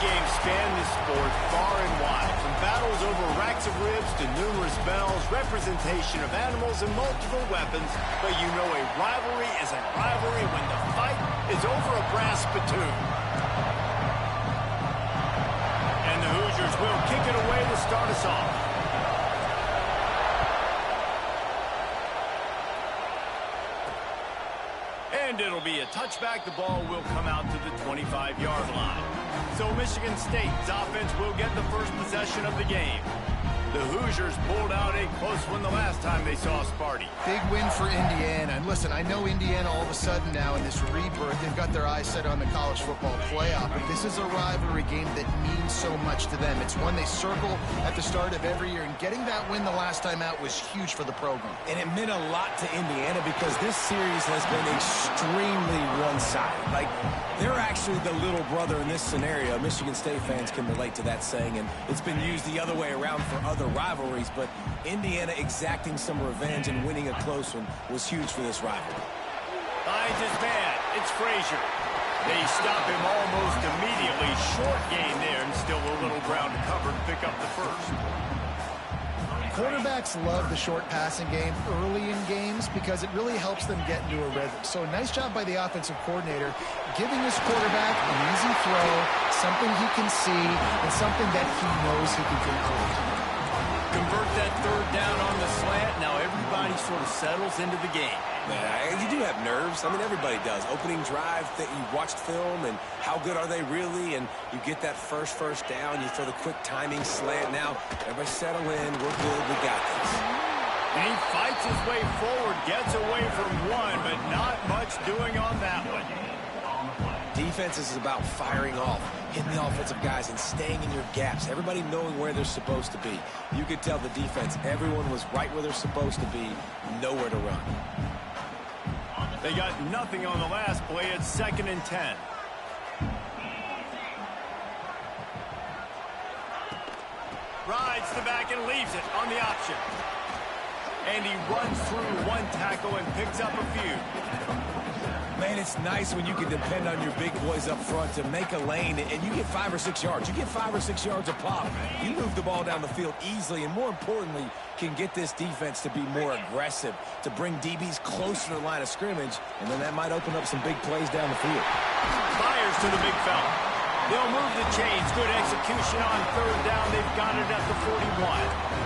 games span this sport far and wide, from battles over racks of ribs to numerous bells, representation of animals and multiple weapons. But you know a rivalry is a rivalry when the fight is over a brass spittoon. And the Hoosiers will kick it away to start us off. And it'll be a touchback. The ball will come out to the 25-yard line. So Michigan State's offense will get the first possession of the game. The Hoosiers pulled out a close one the last time they saw Sparty. Big win for Indiana. And listen, I know Indiana all of a sudden now in this rebirth, they've got their eyes set on the college football playoff. But this is a rivalry game that means so much to them. It's one they circle at the start of every year. And getting that win the last time out was huge for the program. And it meant a lot to Indiana because this series has been extremely one-sided. Like, they're actually the little brother in this scenario. Michigan State fans can relate to that saying, and it's been used the other way around for other rivalries, but Indiana exacting some revenge and winning a close one was huge for this rivalry. Finds his man. It's Frazier. They stop him almost immediately. Short gain there, and still a little ground to cover to pick up the first. Quarterbacks love the short passing game early in games because it really helps them get into a rhythm. So nice job by the offensive coordinator giving his quarterback an easy throw, something he can see, and something that he knows he can control. Convert that third down on the slant. Now everybody sort of settles into the game. You do have nerves. I mean, everybody does. Opening drive, that you watched film, and how good are they really? And you get that first down. You throw the quick timing slant. Now, everybody settle in. We're good. We got this. And he fights his way forward, gets away from one, but not much doing on that one. Defense is about firing off, hitting the offensive guys, and staying in your gaps. Everybody knowing where they're supposed to be. You could tell the defense, everyone was right where they're supposed to be, nowhere to run. They got nothing on the last play. It's 2nd and 10. Rides the back and leaves it on the option. And he runs through one tackle and picks up a few. Man, it's nice when you can depend on your big boys up front to make a lane, and you get 5 or 6 yards. You get 5 or 6 yards a pop. You move the ball down the field easily, and more importantly, can get this defense to be more aggressive, to bring DBs closer to the line of scrimmage, and then that might open up some big plays down the field. Fires to the big fella. They'll move the chains. Good execution on 3rd down. They've got it at the 41.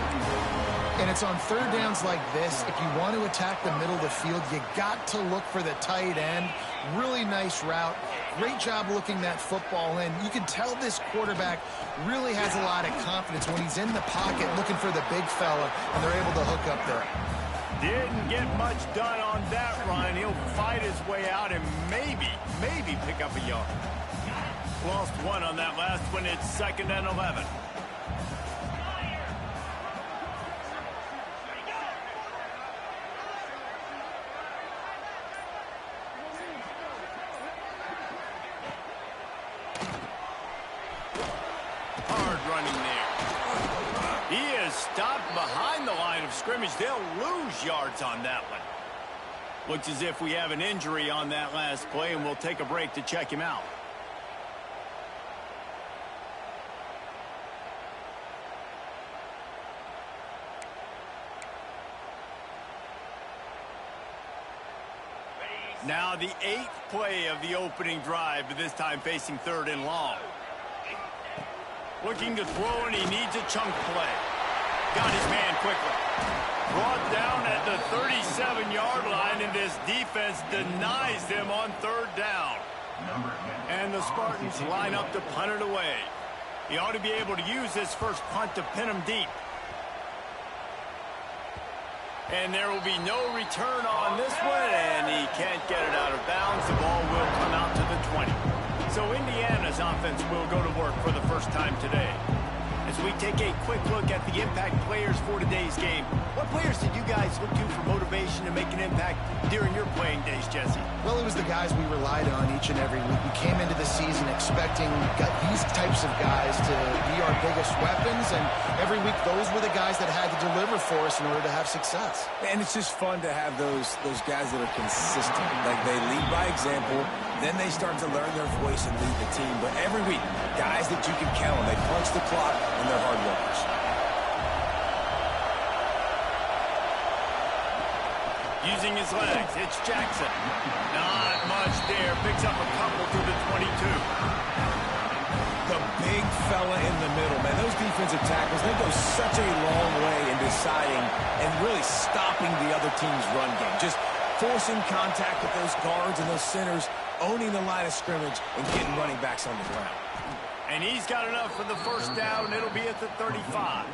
And it's on 3rd downs like this. If you want to attack the middle of the field, you got to look for the tight end. Really nice route. Great job looking that football in. You can tell this quarterback really has a lot of confidence when he's in the pocket looking for the big fella, and they're able to hook up there. Didn't get much done on that run. He'll fight his way out and maybe pick up a yard. Lost one on that last one. It's 2nd and 11. Stopped behind the line of scrimmage. They'll lose yards on that one. Looks as if we have an injury on that last play, and we'll take a break to check him out. Now the 8th play of the opening drive, but this time facing 3rd and long. Looking to throw, and he needs a chunk play. Got his man quickly. Brought down at the 37-yard line, and this defense denies them on 3rd down. And the Spartans line up to punt it away. He ought to be able to use this first punt to pin him deep. And there will be no return on this one, and he can't get it out of bounds. The ball will come out to the 20. So Indiana's offense will go to work for the first time today. As we take a quick look at the impact players for today's game, what players did you guys look to for motivation to make an impact during your playing days, Jesse? Well, it was the guys we relied on each and every week. We came into the season expecting these types of guys to be our biggest weapons, and every week those were the guys that had to deliver for us in order to have success. And it's just fun to have those guys that are consistent. Like, they lead by example. Then they start to learn their voice and lead the team. But every week, guys that you can count on, they punch the clock and they're hard workers. Using his legs, it's Jackson. Not much there. Picks up a couple to the 22. The big fella in the middle, man. Those defensive tackles, they go such a long way in deciding and really stopping the other team's run game. Just forcing contact with those guards and those centers, owning the line of scrimmage, and getting running backs on the ground. And he's got enough for the first down, and it'll be at the 35.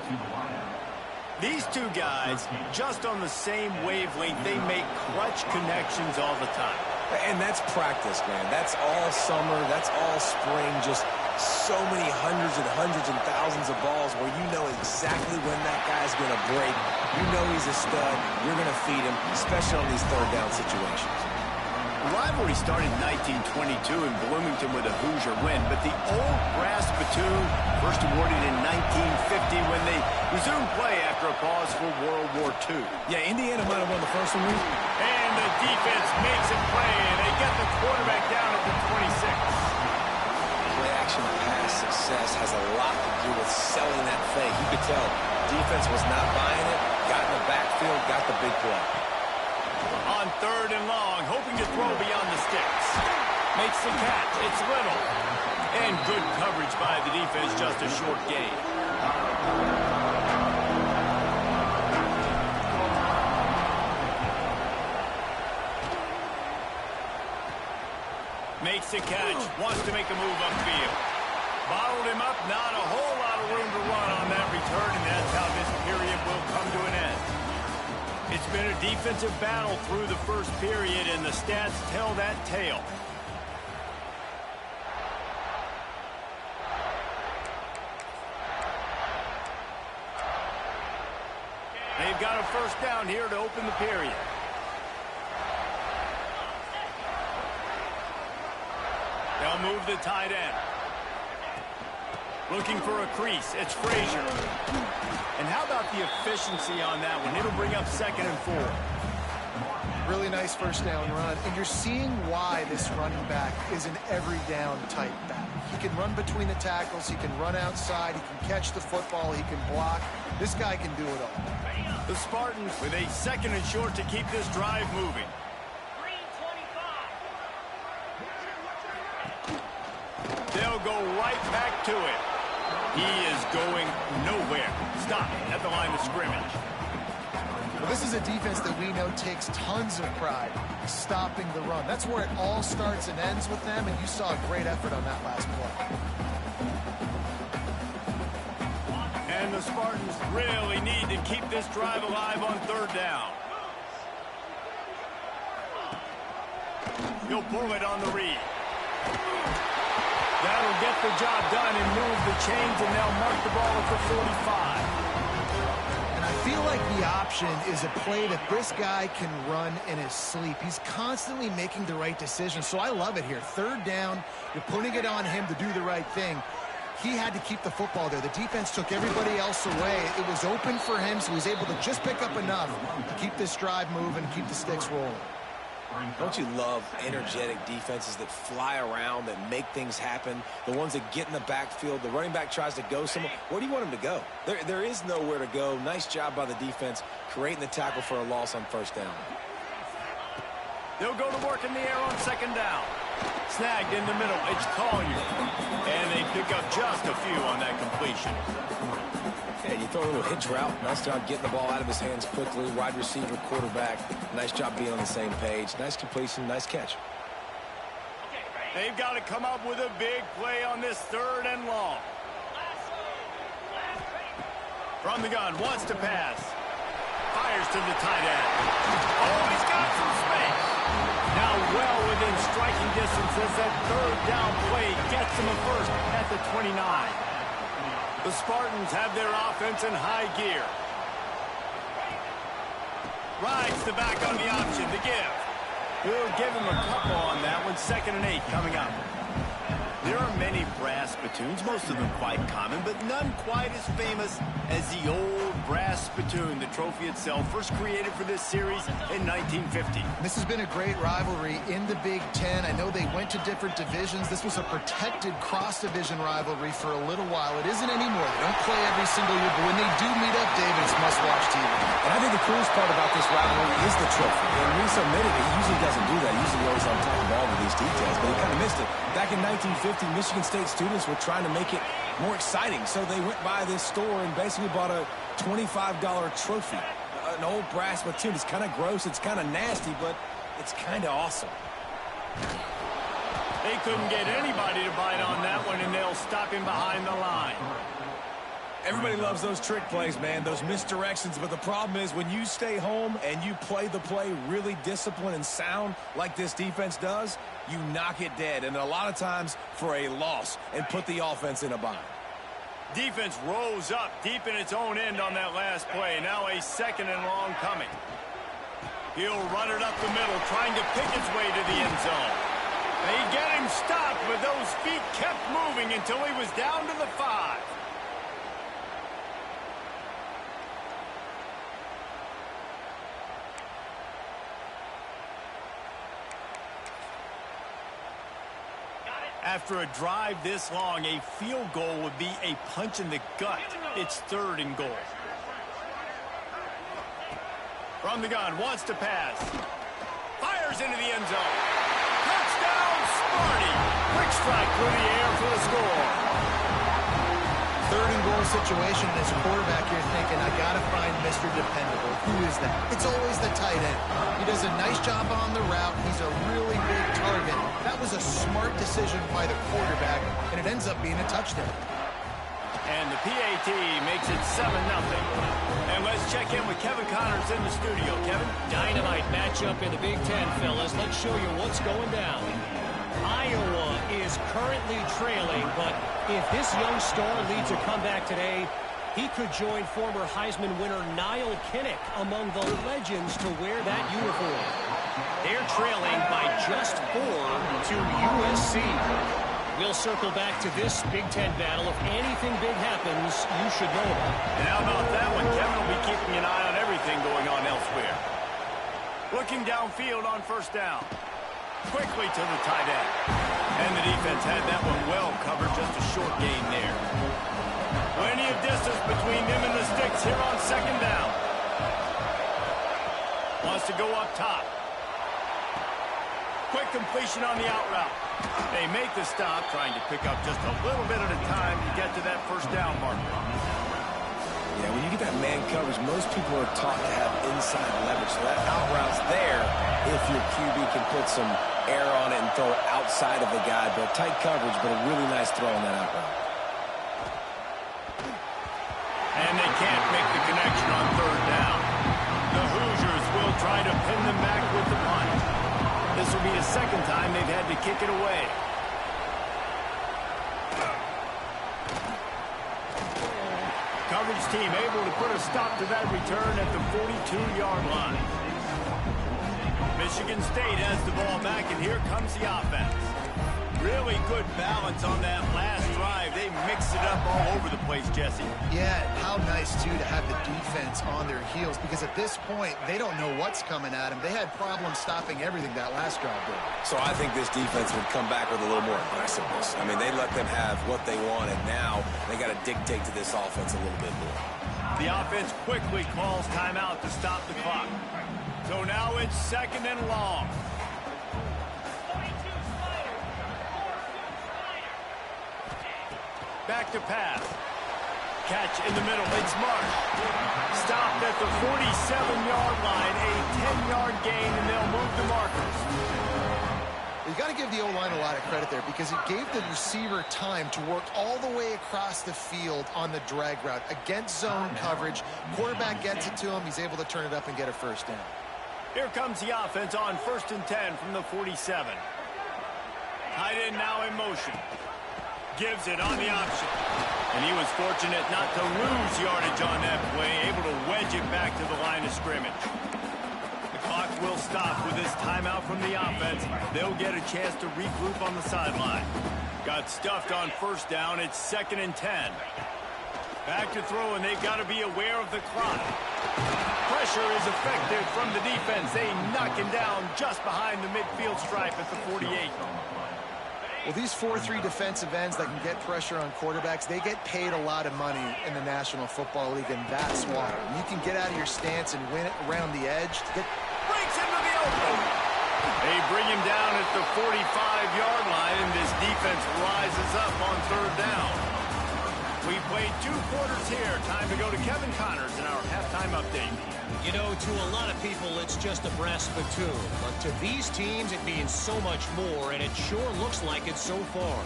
These two guys, just on the same wavelength, they make clutch connections all the time. And that's practice, man. That's all summer. That's all spring. Just so many hundreds and thousands of balls where you know exactly when that guy's going to break. You know he's a stud. You're going to feed him, especially on these third down situations. The rivalry started in 1922 in Bloomington with a Hoosier win, but the old brass spittoon first awarded in 1950 when they resumed play after a pause for World War II. Yeah, Indiana might have won the first one. And the defense makes it play, and they get the quarterback down at the 26. Play-action pass success has a lot to do with selling that fake. You could tell defense was not buying it, got in the backfield, got the big play. On third and long, hoping to throw beyond the sticks. Makes the catch. It's Little. And good coverage by the defense, just a short gain. Makes the catch. Wants to make a move upfield. Bottled him up. Not a whole lot of room to run on that return, and that's how this period will come to an end. It's been a defensive battle through the first period, and the stats tell that tale. They've got a first down here to open the period. They'll move the tight end. Looking for a crease. It's Frazier. And how about the efficiency on that one? It'll bring up 2nd and 4. Really nice first down run. And you're seeing why this running back is an every down type back. He can run between the tackles. He can run outside. He can catch the football. He can block. This guy can do it all. The Spartans with a 2nd and short to keep this drive moving. They'll go right back to it. He is going nowhere. Stop at the line of scrimmage. Well, this is a defense that we know takes tons of pride stopping the run. That's where it all starts and ends with them, and you saw a great effort on that last play. And the Spartans really need to keep this drive alive on third down. He'll pull it on the read. That'll get the job done and move the chains, and they'll mark the ball at the 45. And I feel like the option is a play that this guy can run in his sleep. He's constantly making the right decision, so I love it here. Third down, you're putting it on him to do the right thing. He had to keep the football there. The defense took everybody else away. It was open for him, so he was able to just pick up enough to keep this drive moving, keep the sticks rolling. Don't you love energetic defenses that fly around, that make things happen? The ones that get in the backfield, the running back tries to go somewhere. Where do you want him to go? There is nowhere to go. Nice job by the defense, creating the tackle for a loss on first down. They'll go to work in the air on 2nd down. Snagged in the middle. It's Collier. And they pick up just a few on that completion. Yeah, you throw a little hitch route. Nice job getting the ball out of his hands quickly. Wide receiver, quarterback. Nice job being on the same page. Nice completion, nice catch. They've got to come up with a big play on this 3rd and long. From the gun, wants to pass. Fires to the tight end. Oh, he's got some space. Now well within striking distance as that 3rd down play gets him a first at the 29. The Spartans have their offense in high gear. Rides the back on the option to give. We'll give him a couple on that one. 2nd and 8 coming up. There are many brass spittoons, most of them quite common, but none quite as famous as the old brass spittoon, the trophy itself, first created for this series in 1950. This has been a great rivalry in the Big Ten. I know they went to different divisions. This was a protected cross-division rivalry for a little while. It isn't anymore. They don't play every single year, but when they do meet up, David, it's must-watch TV. And I think the coolest part about this rivalry is the trophy. And Reese admitted he usually doesn't do that. Usually he's always on top of all of these details, but he kind of missed it. Back in 1950, Michigan State students were trying to make it more exciting, so they went by this store and basically bought a $25 trophy, an old brass spittoon. It's kind of gross, it's kind of nasty, but it's kind of awesome. They couldn't get anybody to bite on that one, and they'll stop him behind the line. Everybody loves those trick plays, man, those misdirections, but the problem is when you stay home and you play the play really disciplined and sound like this defense does, you knock it dead, and a lot of times for a loss, and put the offense in a bind. Defense rose up deep in its own end on that last play. Now a second and long coming. He'll run it up the middle, trying to pick its way to the end zone. They get him stopped, but those feet kept moving until he was down to the 5. After a drive this long, a field goal would be a punch in the gut. It's 3rd and goal. From the gun, wants to pass. Fires into the end zone. Touchdown, Sparty. Quick strike through the air for the score. 3rd and goal situation, and as a quarterback, you're thinking, I got to find Mr. Dependable. Who is that? It's always the tight end. He does a nice job on the route. He's a really big target. That was a smart decision by the quarterback, and it ends up being a touchdown. And the PAT makes it 7-0. And let's check in with Kevin Connors in the studio. Kevin? Dynamite matchup in the Big Ten, fellas. Let's show you what's going down. Iowa is currently trailing, but if this young star leads a comeback today, he could join former Heisman winner Niall Kinnick among the legends to wear that uniform. They're trailing by just 4 to USC. We'll circle back to this Big Ten battle. If anything big happens, you should know about it. And how about that one? Kevin will be keeping an eye on everything going on elsewhere. Looking downfield on 1st down. Quickly to the tight end. And the defense had that one well covered, just a short gain there. Plenty of distance between them and the sticks here on 2nd down. Wants to go up top. Quick completion on the out route. They make the stop, trying to pick up just a little bit at a time to get to that 1st down marker. Yeah, when you get that man coverage, most people are taught to have inside leverage. So that out route's there if your QB can put some air on it and throw it outside of the guy. But tight coverage, but a really nice throw on that out route. And they can't make the connection on 3rd down. The Hoosiers will try to pin them back with the punt. This will be the 2nd time they've had to kick it away. Coverage team able to put a stop to that return at the 42-yard line. Michigan State has the ball back, and here comes the offense. Really good balance on that last drive. They mixed it up all over the place, Jesse. Yeah, how nice, too, to have the defense on their heels, because at this point, they don't know what's coming at them. They had problems stopping everything that last drive did. So I think this defense would come back with a little more aggressiveness. I mean, they let them have what they want, and now they got to dictate to this offense a little bit more. The offense quickly calls timeout to stop the clock. So now it's 2nd and long. Back to pass. Catch in the middle. It's Marsh. Stopped at the 47-yard line. A 10-yard gain, and they'll move the markers. You got to give the O-line a lot of credit there, because it gave the receiver time to work all the way across the field on the drag route against zone coverage. Quarterback gets it to him. He's able to turn it up and get a 1st down. Here comes the offense on 1st and 10 from the 47. Tight end now in motion. Gives it on the option. And he was fortunate not to lose yardage on that play, able to wedge it back to the line of scrimmage. The clock will stop. stop with this timeout from the offense. They'll get a chance to regroup on the sideline. Got stuffed on first down. It's 2nd and 10. Back to throw, and they've got to be aware of the clock. Pressure is effective from the defense. They knock him down just behind the midfield stripe at the 48. Well, these 4-3 defensive ends that can get pressure on quarterbacks, they get paid a lot of money in the National Football League, and that's why. You can get out of your stance and win it around the edge. Breaks into the open. They bring him down at the 45-yard line, and this defense rises up on 3rd down. We played 2 quarters here. Time to go to Kevin Connors in our halftime update. You know, to a lot of people, it's just a brass spittoon. But to these teams, it means so much more, and it sure looks like it so far.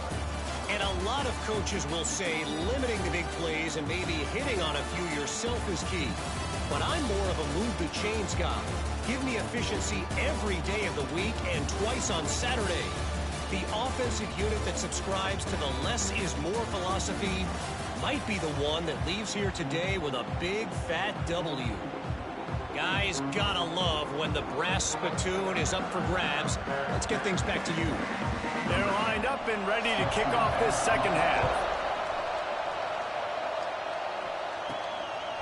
And a lot of coaches will say limiting the big plays and maybe hitting on a few yourself is key. But I'm more of a move the chains guy. Give me efficiency every day of the week and twice on Saturday. The offensive unit that subscribes to the less is more philosophy might be the one that leaves here today with a big fat W. Guys, gotta love when the brass spittoon is up for grabs. Let's get things back to you. They're lined up and ready to kick off this second half.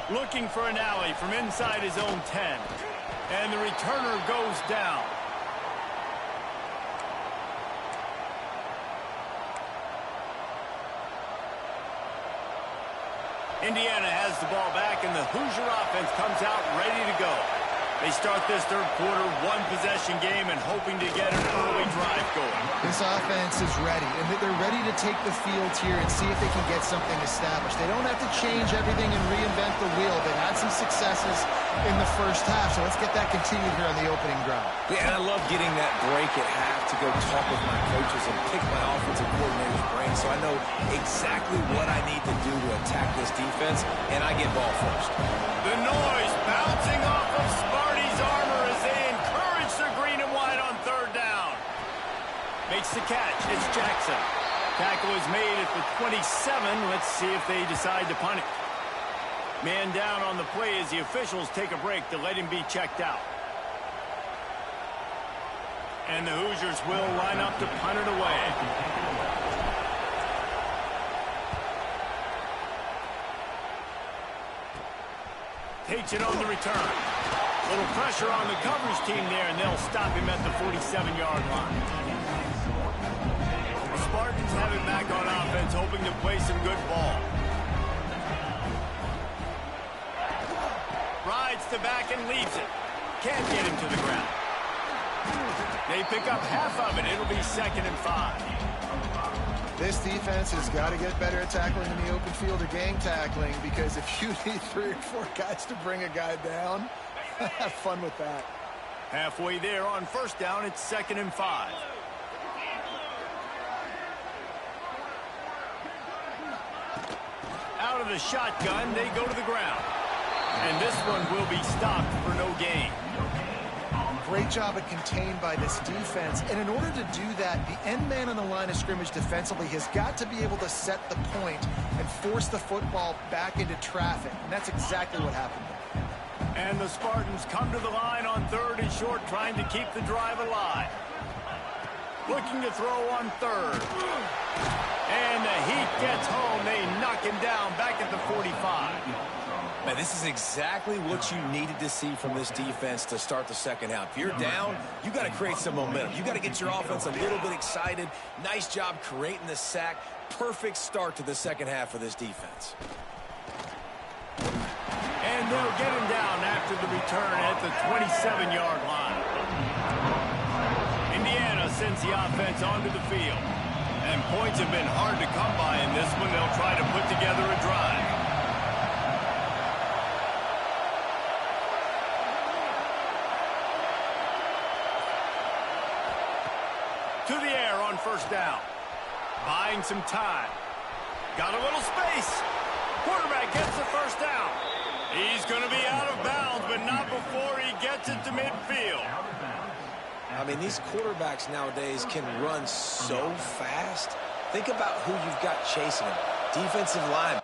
Looking for an alley from inside his own 10. And the returner goes down. Indiana has the ball back, and the Hoosier offense comes out ready to go. They start this third quarter one-possession game and hoping to get an early drive going. This offense is ready, and they're ready to take the field here and see if they can get something established. They don't have to change everything and reinvent the wheel. They've had some successes in the first half, so let's get that continued here on the opening drive. Yeah, and I love getting that break at half to go talk with my coaches and pick my offensive coordinator's brain so I know exactly what I need to do to attack this defense, and I get ball first. The noise bouncing off of Sparty's armor as they encourage the green and white on 3rd down. Makes the catch. It's Jackson. Tackle is made at the 27. Let's see if they decide to punt it. Man down on the play as the officials take a break to let him be checked out. And the Hoosiers will line up to punt it away. Takes it on the return. Little pressure on the coverage team there, and they'll stop him at the 47-yard line. The Spartans have it back on offense, hoping to play some good ball. Rides to back and leaves it. Can't get him to the ground. They pick up half of it. It'll be 2nd and 5. This defense has got to get better at tackling in the open field or gang tackling, because if you need 3 or 4 guys to bring a guy down, have fun with that. Halfway there on 1st down, it's 2nd and 5. Out of the shotgun, they go to the ground. And this one will be stopped for no gain. Great job at contained by this defense. And in order to do that, the end man on the line of scrimmage defensively has got to be able to set the point and force the football back into traffic. And that's exactly what happened. And the Spartans come to the line on 3rd and short, trying to keep the drive alive. Looking to throw on 3rd. And the heat gets home. They knock him down back at the 45. Man, this is exactly what you needed to see from this defense to start the second half. If you're down, you got to create some momentum. You got to get your offense a little bit excited. Nice job creating the sack. Perfect start to the second half for this defense. And they'll get him down after the return at the 27-yard line. Indiana sends the offense onto the field. And points have been hard to come by in this one. They'll try to put together a drive. To the air on 1st down. Buying some time. Got a little space. Quarterback gets the 1st down. He's going to be out of bounds, but not before he gets it to midfield. I mean, these quarterbacks nowadays can run so fast. Think about who you've got chasing them. Defensive line.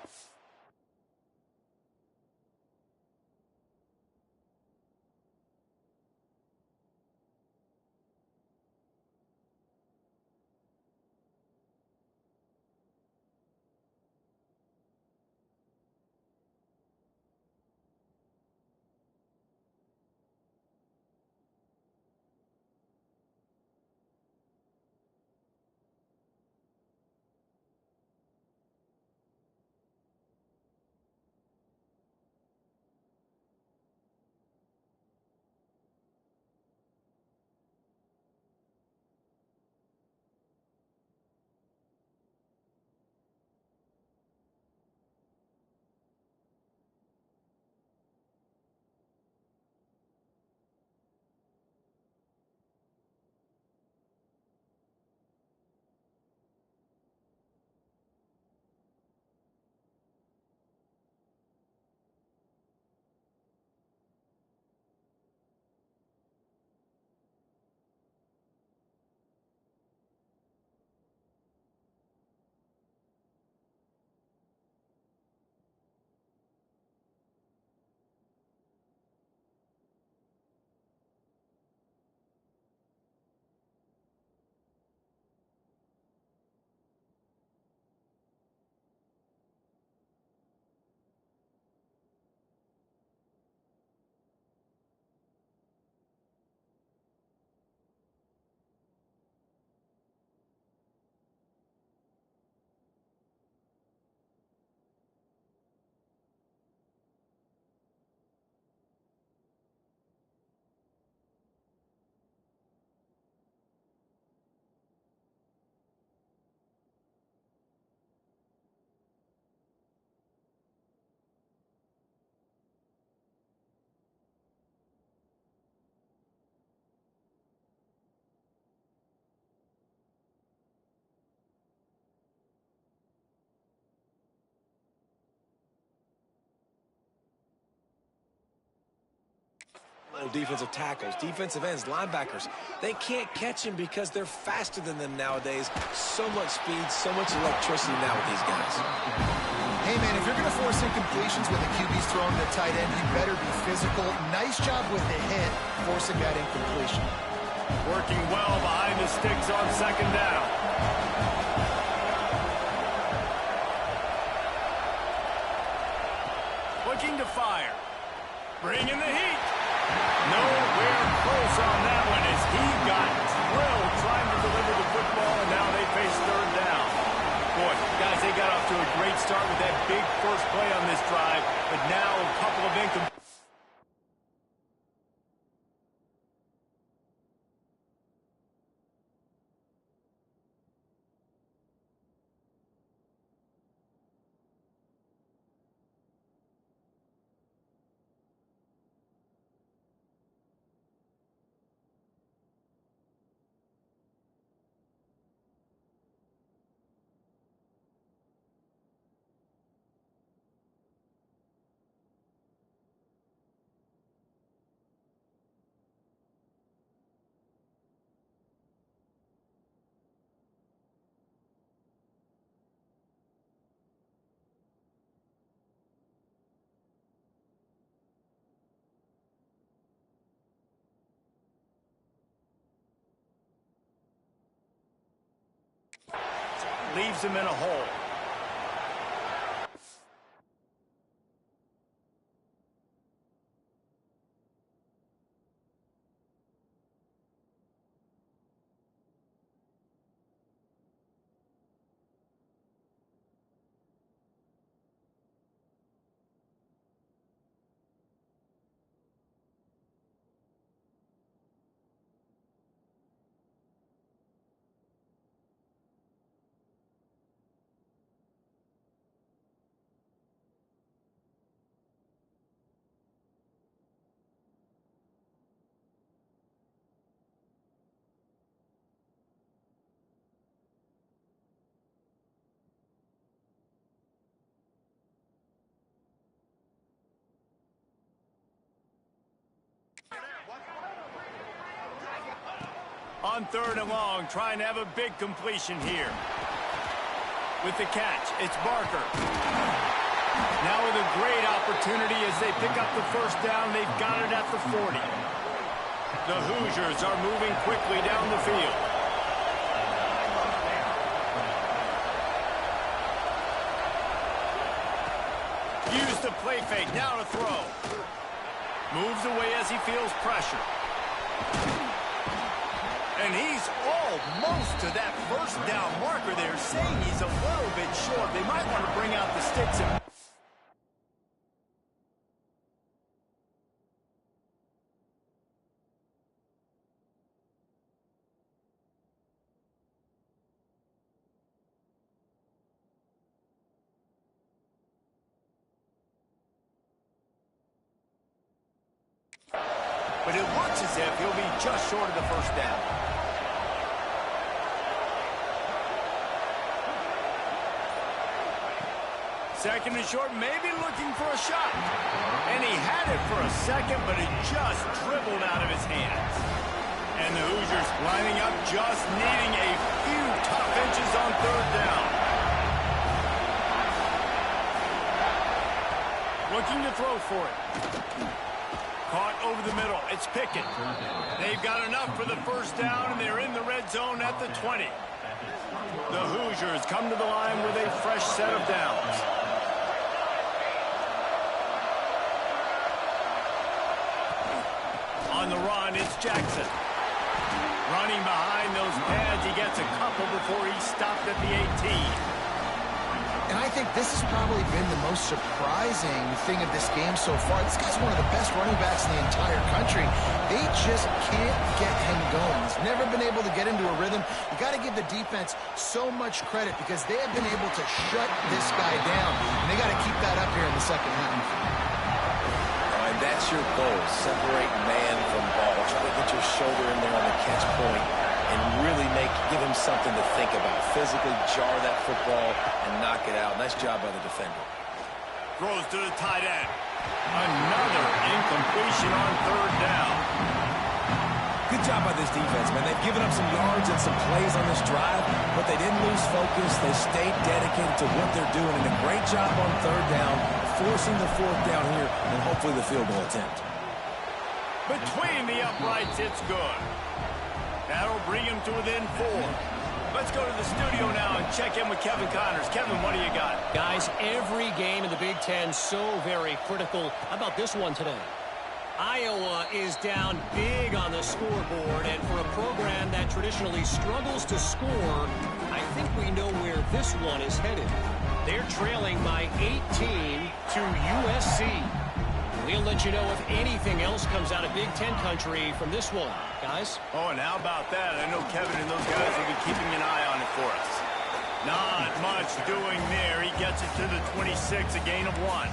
defensive tackles, defensive ends, linebackers. They can't catch him because they're faster than them nowadays. So much speed, so much electricity now with these guys. Hey, man, if you're going to force incompletions when the QB's throwing the tight end, you better be physical. Nice job with the hit, forcing that incompletion. Working well behind the sticks on second down. Looking to fire. Bringing the heat. Nowhere close on that one as he got drilled trying to deliver the football, and now they face third down. Boy, guys, they got off to a great start with that big first play on this drive, but now a couple of incompletions. Leaves him in a hole. On third and long, trying to have a big completion here. With the catch, it's Barker. Now with a great opportunity as they pick up the first down. They've got it at the 40. The Hoosiers are moving quickly down the field. Use the play fake, now to throw. Moves away as he feels pressure. And he's almost to that first down marker. They're saying he's a little bit short. They might want to bring out the sticks and... But it looks as if he'll be just short of the first down. Second and short, maybe looking for a shot. And he had it for a second, but it just dribbled out of his hands. And the Hoosiers lining up, just needing a few tough inches on third down. Looking to throw for it. Caught over the middle. It's Pickett. They've got enough for the first down, and they're in the red zone at the 20. The Hoosiers come to the line with a fresh set of downs. On the run, it's Jackson. Running behind those pads, he gets a couple before he stopped at the 18. And I think this has probably been the most surprising thing of this game so far. This guy's one of the best running backs in the entire country. They just can't get him going. He's never been able to get into a rhythm. You got to give the defense so much credit because they have been able to shut this guy down. And they got to keep that up here in the second half. And that's your goal. Separate man from ball. Try to get your shoulder in there on the catch point and really give him something to think about. Physically jar that football and knock it out. Nice job by the defender. Throws to the tight end. Another incompletion on third down. Great job by this defense, man. They've given up some yards and some plays on this drive, but they didn't lose focus. They stayed dedicated to what they're doing, and a great job on third down, forcing the fourth down here, and hopefully the field goal attempt. Between the uprights, it's good. That'll bring him to within 4. Let's go to the studio now and check in with Kevin Connors. Kevin, what do you got? Guys, every game in the Big Ten so very critical. How about this one today? Iowa is down big on the scoreboard, and for a program that traditionally struggles to score, I think we know where this one is headed. They're trailing by 18 to USC. We'll let you know if anything else comes out of Big Ten country from this one, guys. Oh, and how about that? I know Kevin and those guys will be keeping an eye on it for us. Not much doing there. He gets it to the 26, a gain of 1.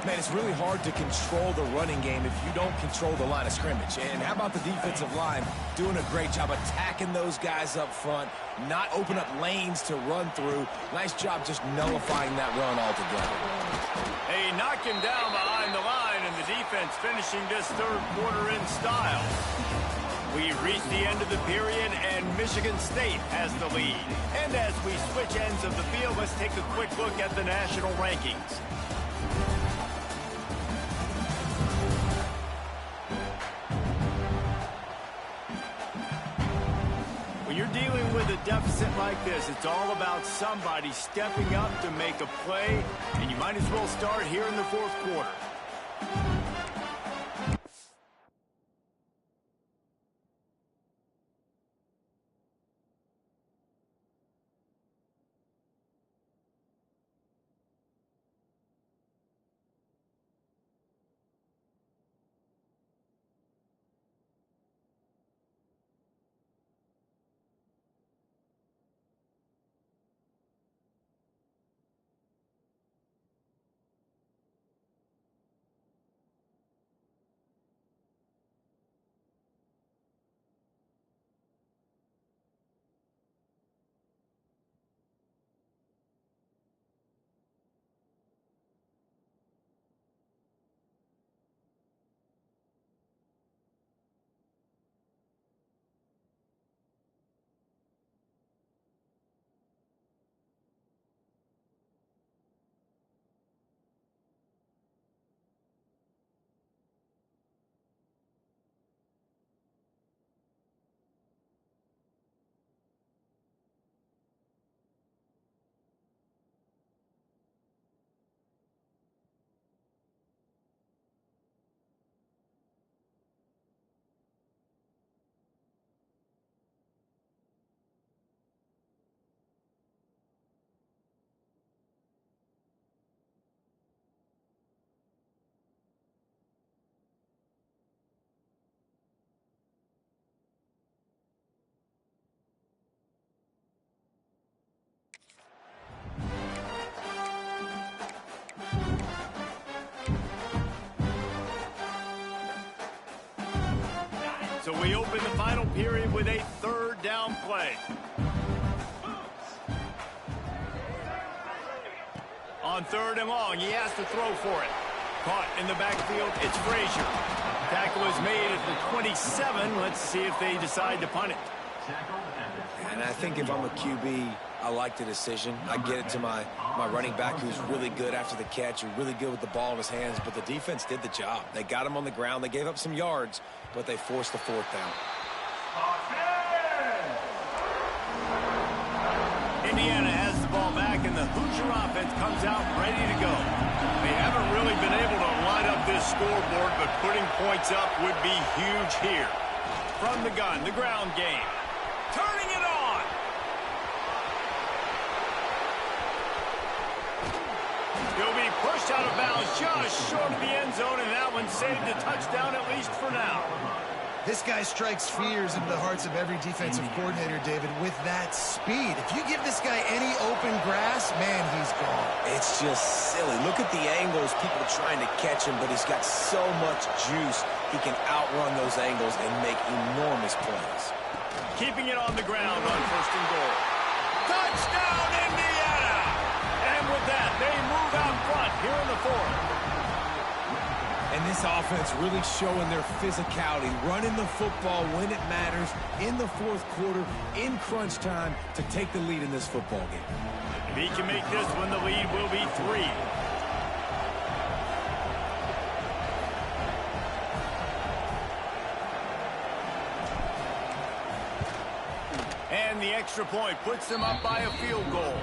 Man, it's really hard to control the running game if you don't control the line of scrimmage. And how about the defensive line doing a great job attacking those guys up front, not open up lanes to run through. Nice job just nullifying that run altogether. They knock him down behind the line, and the defense finishing this third quarter in style. We reach the end of the period, and Michigan State has the lead. And as we switch ends of the field, let's take a quick look at the national rankings. You're dealing with a deficit like this. It's all about somebody stepping up to make a play, and you might as well start here in the fourth quarter. So we open the final period with a third down play. On third and long, he has to throw for it. Caught in the backfield, it's Frazier. Tackle is made at the 27. Let's see if they decide to punt it. And I think if I'm a QB, I like the decision. I get it to my running back who's really good after the catch, who's really good with the ball in his hands, but the defense did the job. They got him on the ground. They gave up some yards, but they forced the fourth down. Indiana has the ball back, and the Hoosier offense comes out ready to go. They haven't really been able to light up this scoreboard, but putting points up would be huge here. From the gun, the ground game. Turning it on. He'll be pushed out of bounds just short of the end zone, and that one saved a touchdown at least for now. This guy strikes fears into the hearts of every defensive coordinator, David, with that speed. If you give this guy any open grass, man, he's gone. It's just silly. Look at the angles, people trying to catch him, but he's got so much juice. He can outrun those angles and make enormous plays. Keeping it on the ground on first and goal. Touchdown, Indiana! And with that, they move out front here in the fourth. And this offense really showing their physicality, running the football when it matters, in the fourth quarter, in crunch time, to take the lead in this football game. If he can make this one, the lead will be 3. And the extra point puts them up by a field goal.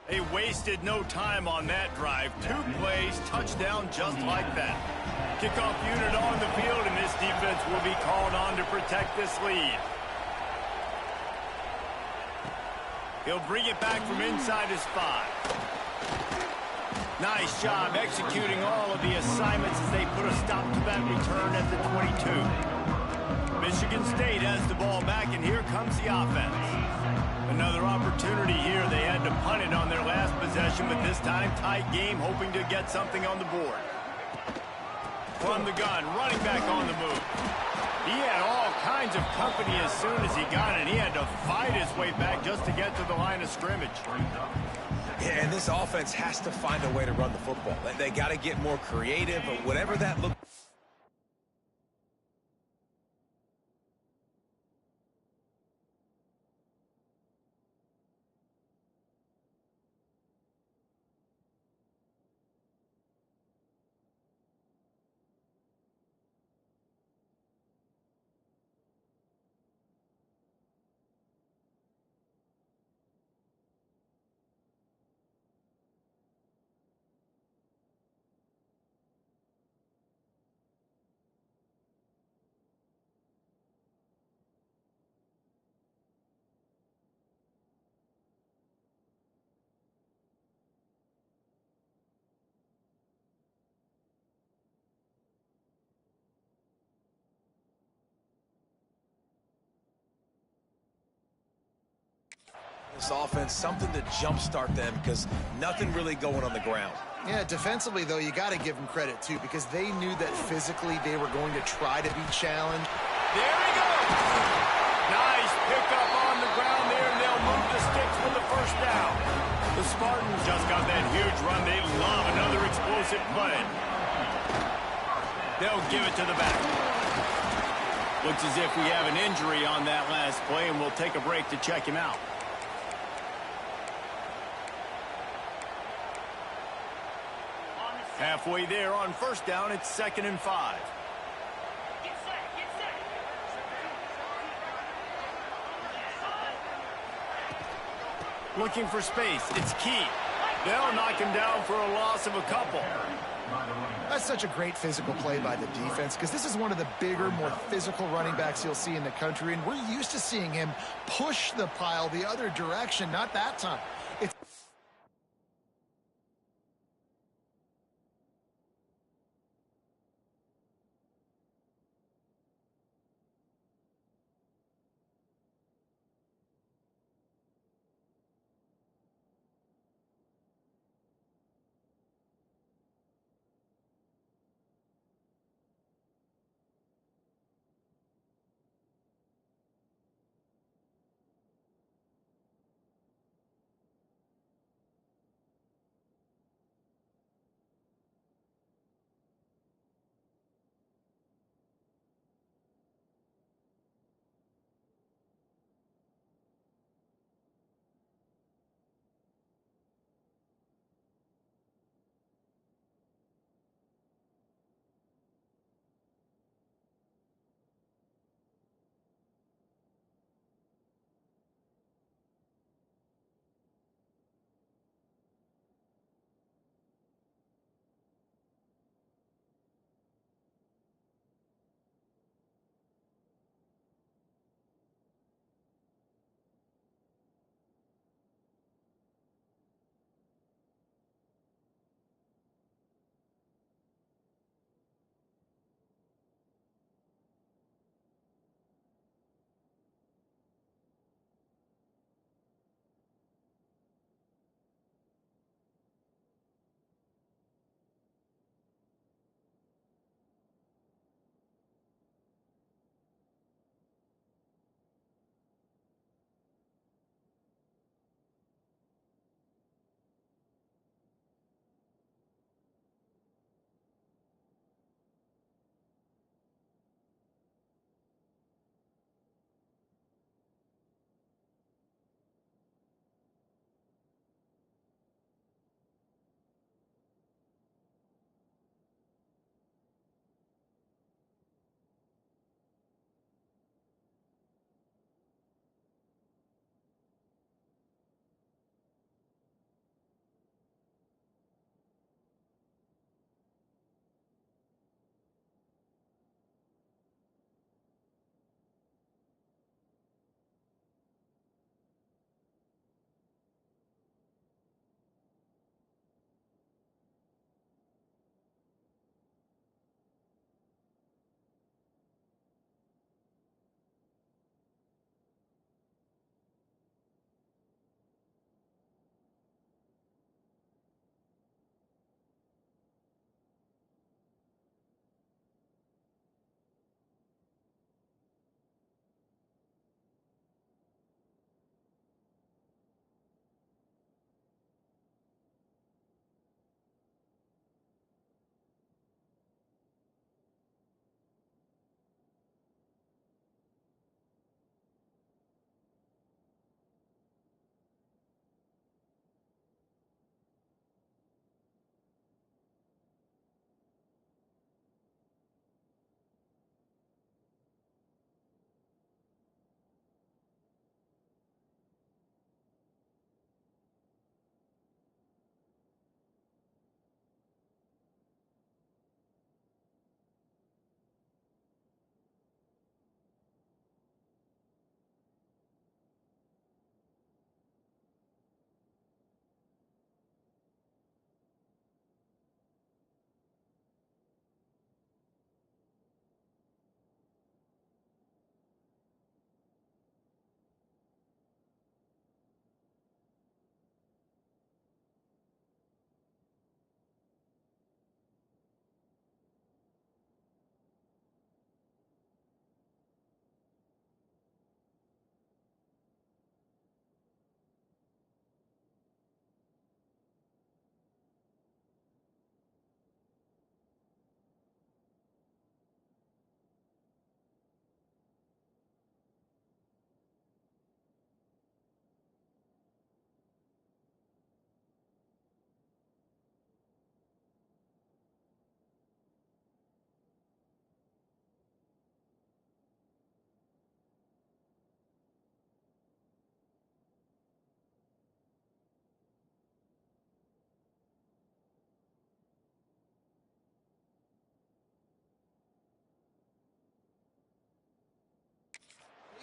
They wasted no time on that drive. 2 plays, touchdown just like that. Kickoff unit on the field, and this defense will be called on to protect this lead. He'll bring it back from inside his 5. Nice job executing all of the assignments as they put a stop to that return at the 22. Michigan State has the ball back, and here comes the offense. Another opportunity here. They had to punt it on their last possession, but this time tight game, hoping to get something on the board. From the gun, running back on the move. He had all kinds of company as soon as he got it. He had to fight his way back just to get to the line of scrimmage. Yeah, and this offense has to find a way to run the football. They got to get more creative, or whatever that looks. This offense, something to jumpstart them because nothing really going on the ground. Yeah, defensively, though, you got to give them credit, too, because they knew that physically they were going to try to be challenged. There he goes! The Spartans just got that huge run. They love another explosive play. They'll give it to the back. Looks as if we have an injury on that last play, and we'll take a break to check him out. Halfway there on first down, it's 2nd and 5. Looking for space. It's key. They'll knock him down for a loss of a couple. That's such a great physical play by the defense because this is one of the bigger, more physical running backs you'll see in the country, and we're used to seeing him push the pile the other direction. Not that time. It's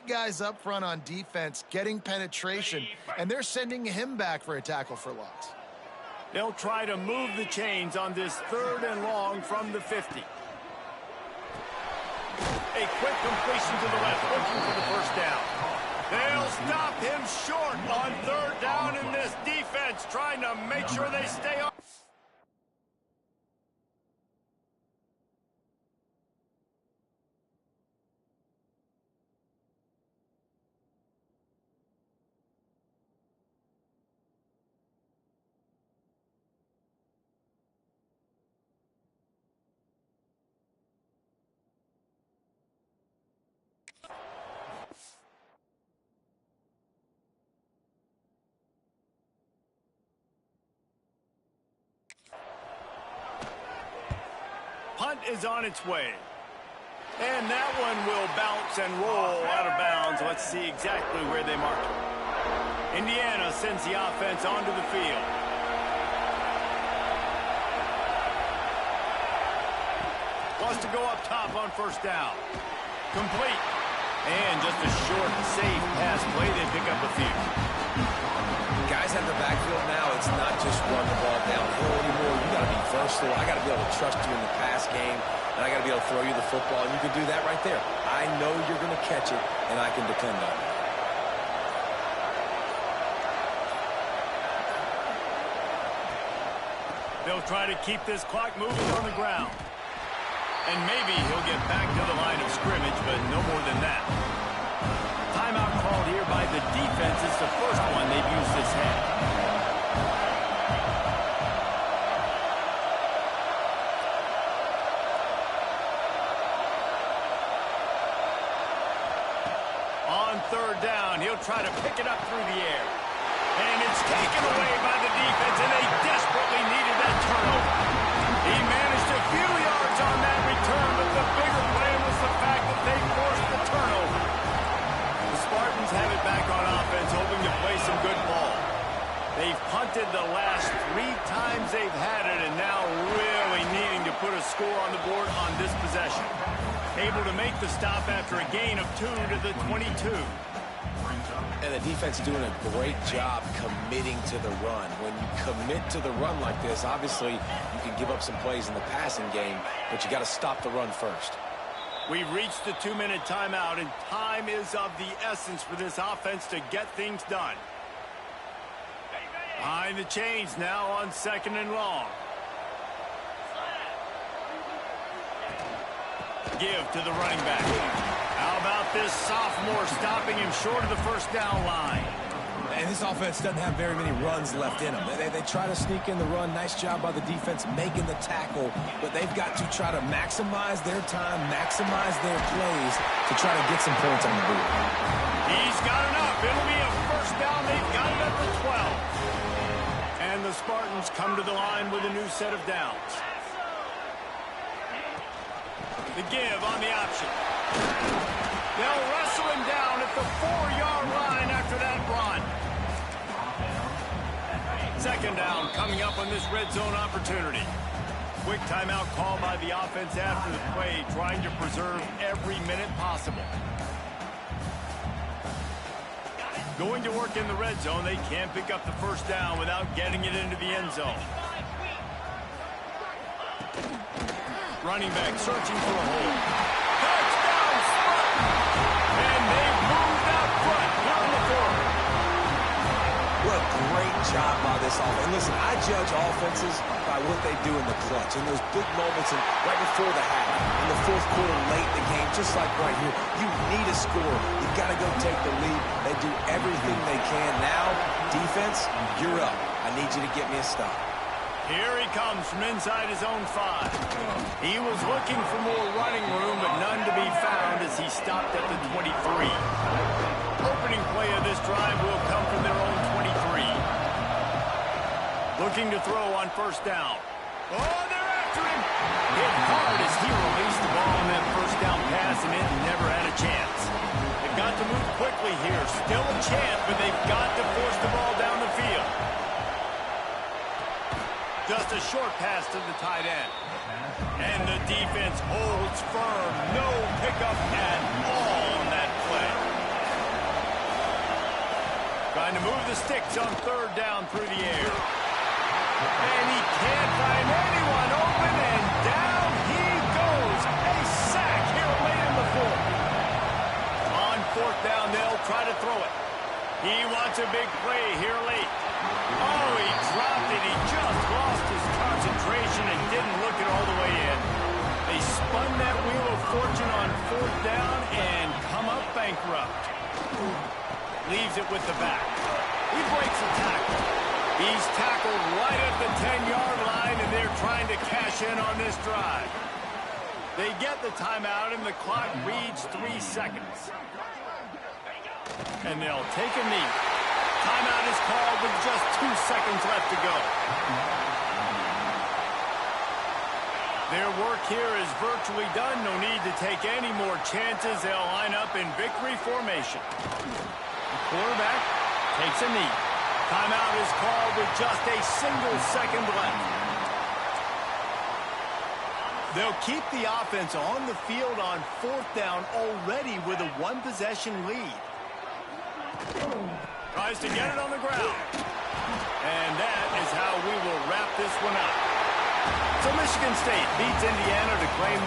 guys up front on defense getting penetration, and they're sending him back for a tackle for loss. They'll try to move the chains on this 3rd and long from the 50. A quick completion to the left, looking for the first down. They'll stop him short on 3rd down in this defense, trying to make sure they stay on. Punt is on its way. And that one will bounce and roll out of bounds. Let's see exactly where they mark it. Indiana sends the offense onto the field. Wants to go up top on 1st down. Complete. And just a short, safe pass play. They pick up a few. Guys at the backfield now, it's not just run the ball downhill anymore. You got to be versatile. I got to be able to trust you in the pass game, and I got to be able to throw you the football, and you can do that right there. I know you're going to catch it, and I can depend on it. They'll try to keep this clock moving on the ground. And maybe he'll get back to the line of scrimmage, but no more than that. Timeout called here by the defense. It's the first one they've used this half. On 3rd down, he'll try to pick it up through the air. And it's taken away by the defense, and they desperately needed that turnover. He managed a few yards on that return, but the bigger play was the fact that they forced the turnover. The Spartans have it back on offense, hoping to play some good ball. They've punted the last 3 times they've had it, and now really needing to put a score on the board on this possession. Able to make the stop after a gain of 2 to the 22. And the defense doing a great job committing to the run. When you commit to the run like this, obviously you can give up some plays in the passing game, but you got to stop the run first. We've reached the 2-minute timeout, and time is of the essence for this offense to get things done. Behind the chains now on 2nd and long. Give to the running back. How about this sophomore stopping him short of the 1st down line? And this offense doesn't have very many runs left in them. They try to sneak in the run. Nice job by the defense making the tackle, but they've got to try to maximize their time, maximize their plays to try to get some points on the board. He's got enough. It'll be a 1st down. They've got it at the 12. And the Spartans come to the line with a new set of downs. The give on the option. They'll wrestle him down at the 4-yard line after that run. 2nd down coming up on this red zone opportunity. Quick timeout call by the offense after the play, trying to preserve every minute possible. Going to work in the red zone, they can't pick up the 1st down without getting it into the end zone. Running back searching for a hole. Touchdown, Spartans! And they've moved out front here in the 4th. What a great job by this offense. And listen, I judge offenses by what they do in the clutch. In those big moments and right before the half, in the 4th quarter, late in the game, just like right here, you need a score. You've got to go take the lead. They do everything they can. Now, defense, you're up. I need you to get me a stop. Here he comes from inside his own 5. He was looking for more running room, but none to be found as he stopped at the 23. Opening play of this drive will come from their own 23. Looking to throw on 1st down. Oh, they're after him! Hit hard as he released the ball on that 1st down pass, and it never had a chance. They've got to move quickly here. Still a chance, but they've got to force the ball down the field. Just a short pass to the tight end. And the defense holds firm. No pickup at all on that play. Trying to move the sticks on third down through the air. And he can't find anyone open, and down he goes. A sack here late in the fourth. On fourth down, they'll try to throw it. He wants a big play here late. Oh, he dropped it. He just lost his concentration and didn't look it all the way in. They spun that wheel of fortune on fourth down and come up bankrupt. Leaves it with the back. He breaks a tackle. He's tackled right at the 10-yard line, and they're trying to cash in on this drive. They get the timeout, and the clock reads 3 seconds. And they'll take a knee. Timeout is called with just 2 seconds left to go. Their work here is virtually done. No need to take any more chances. They'll line up in victory formation. The quarterback takes a knee. Timeout is called with just a single second left. They'll keep the offense on the field on fourth down already with a one-possession lead. Tries to get it on the ground. And that is how we will wrap this one up. So Michigan State beats Indiana to claim